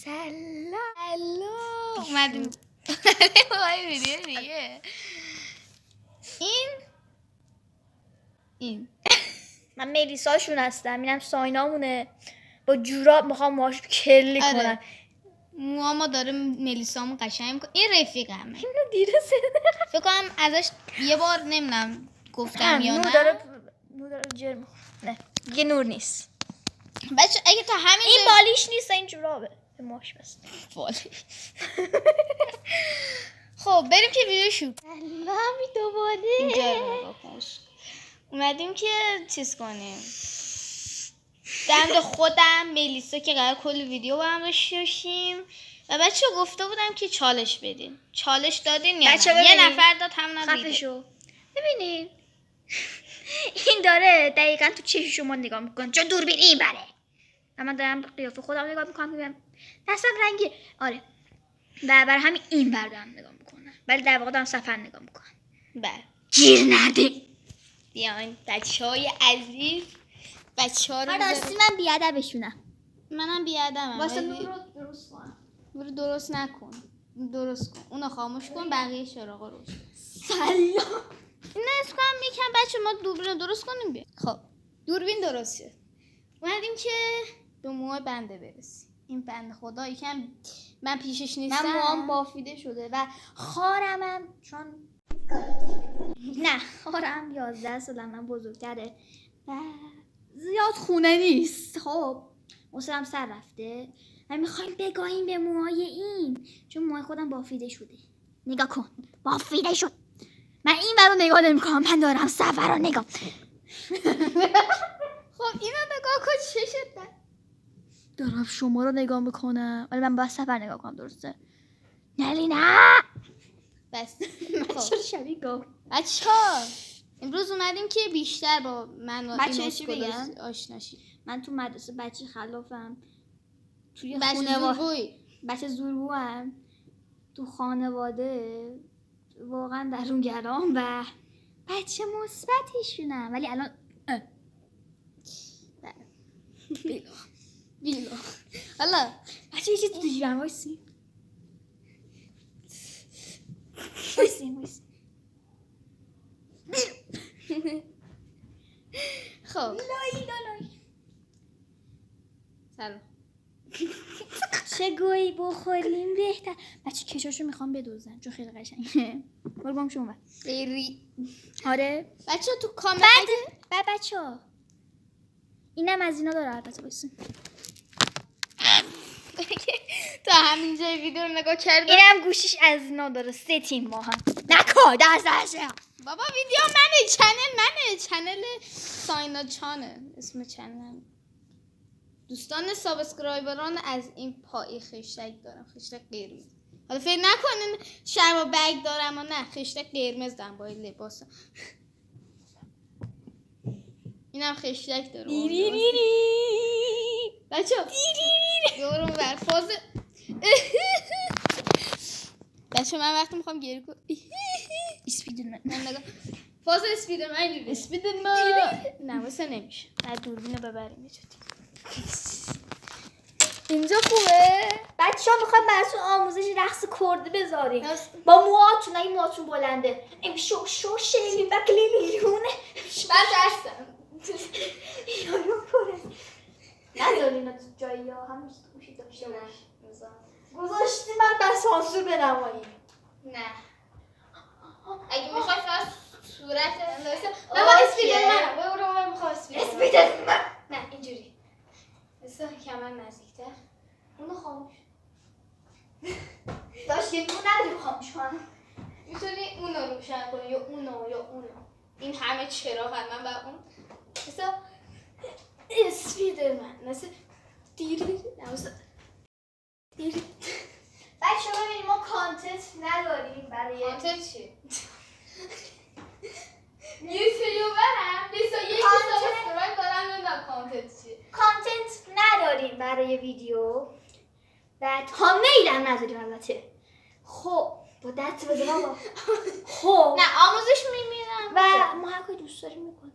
سلام اومدیم وای ویدیو دیگه. این من ملیساشون هستم. اینم ساینامونه با جوراب میخوام ماش کلی کنم. موامو داره ملیسامو قشنگ میکنه. این رفیقمه. اینو دیره فکر کنم ازش یه بار نمیدونم گفتم یا نه. نور داره جرم. نه یه نور نیست بچه اگه تا همین این بالیش نیست، این جورابه ماش بس بالیش. خب بریم که ویدیو شروع. سلامی دوباره اینجا رو نگاه کن. اومدیم که چیز کنیم دمد خودم ملیسا که قرار کل ویدیو با هم داشته باشیم و بچه گفته بودم که چالش بدین. چالش دادین یا نه؟ یه نفر داد هم ندیده. خفشو ببینین این داره دقیقا تو چشم شما نگاه میکنه چون دوربین این بره و من دارم قیافه خودم نگاه میکنم میبینم دستم رنگی آره و برای همین این بردارم نگاه میکنم ولی در واقع دارم سفر نگاه میکنم. بله گیر نده. بیاین بچه های عزیز بچه ها رو راستی من بیادبشونم. منم بیادمم واسه نور رو درست کنم. برو درست نکن، درست کن، اونو خاموش کن، بقیه چراغا روش. سلام. این اسم کنم یکم بچه ما دوربین درست کنیم بیا. خب دوربین درست شد. اومدیم که به موهای بنده برسیم. این بنده خدا یکم من پیشش نیستم. من موام بافیده شده و خارمم چون نه خارم 11 سالم بزرگتره و زیاد خونه نیست. خب حوصله‌ام سر رفته و میخوایم بگاهیم به موهای این چون موهای خودم بافیده شده. نگاه کن بافیده شد. من این برو نگاه نمی‌کنم، من دارم سفر رو نگاه. خب اینو نگاه کن چشت دارم شما رو نگاه میکنم ولی من باید سفر نگاه کنم. درسته؟ نلی نه بس. چرا شبیه گاو؟ بچه‌ها امروز اومدیم که بیشتر با من و بچه این چی بگم؟ آشنا شید. من تو مدرسه بچه خلافم، توی بچه زورگوی، بچه زورگوام تو خانواده واقعا درونگرام و بچه مثبتشونم ولی الان بیلو حالا بچه یه چیزی تو جیبم وایسی خب لای سلام. چه گویی بخوریم بهتر. بچه کشاشو میخوام بدوزن چون خیلی قشنگه. برو بام شما خیلی آره بچه تو کامل بعد بچه ها اینم از اینا داره البته بایستون. تا همینجای ویدیو رو نگاه کردم. اینم گوشیش از اینا داره 3 تیم با هم نکن دستشه. بابا ویدیو منه چنل ساینا چانه اسم چنل. دوستان سابسکرایبران از این پای خشتک دارم، خشتک قرمز. حالا فکر نکنین شرما بگ دارم و نه، خشتک قرمز دارم با این لباسم. اینم خشتک داره. بچه یورو بر فاز بچه من وقتی میخوام گریه کنم اسپیدرمن فاز اسپیدرمن نه واسه نمیشه. بعد دوربینو ببریم یه اینجا خوبه. بچه ها میخوایم براتون آموزش رقص کرده بذاریم با موهاتون. اگه موهاتون بلنده شو شیلی و کلیلیونه من درستم یارو پره نذاری اینا تو جایی ها هم گوشی داشته باش. گذاشتی من بس سانسور بنمایی. نه اگه میخوای فقط صورت من اسپیدرمنم برو من میخوام اسپیدرمن نه اینجوری مثلا کمر نزدیکتر اونو خاموش داشت یه دونه نداری خاموش کنم. میتونی اونو روشن کنی یا اونو این همه چراغ من با اون مثلا اسپیدرمن مثلا دیری بچه ها ببینیم ما کانتنت نداریم برای کانتنت چیه؟ یوتیوبرم 21 سابسکرایب دارم نمیدونم کانتنت چیه. کانتنت نداریم برای ویدیو و تامنیل هم نداریم البته. خب با دست بده بابا. خب نه آموزش میبینم و ما هر کاری دوست داریم میکنیم.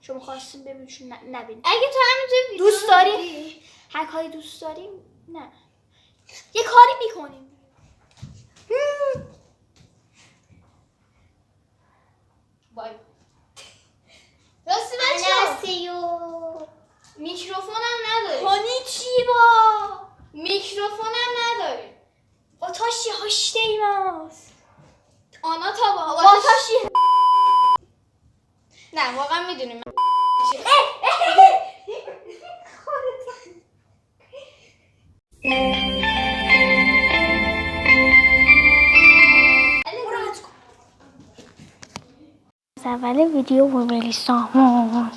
شما خواستیم ببینید نبینید. اگه تو همینجا دوست داریم هر کاری دوست داریم نه یه کاری میکنیم. بای راستی بچه 안녕하세요. میکروفونم نداری konnichiwa. میکروفونم نداری 私走っています آنا تا با 私 نه واقعا میدونیم از اول ویدیو ببری سامان